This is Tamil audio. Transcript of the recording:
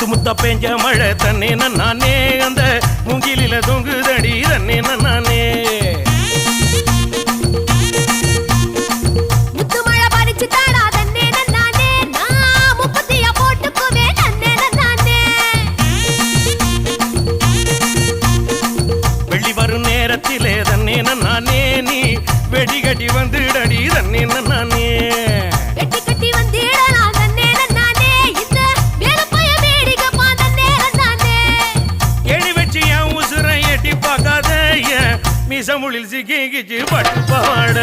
முத்து முத்தா பெஞ்ச மழை தன்னே நானே அந்த மூங்கிலில தொங்குதடி தன்னே நானே முத்து மழை பறிச்சு தாடா தன்னே நானே நான் முப்பத்தியா போட்டுக்குவே தன்னே நானே வெள்ளி வரும் நேரத்திலே தன்னே நானே நீ வெடி கட்டி வந்துடடி தன்னே நானே மீசமுளில் சிக்கிச்சு பட்டு பாட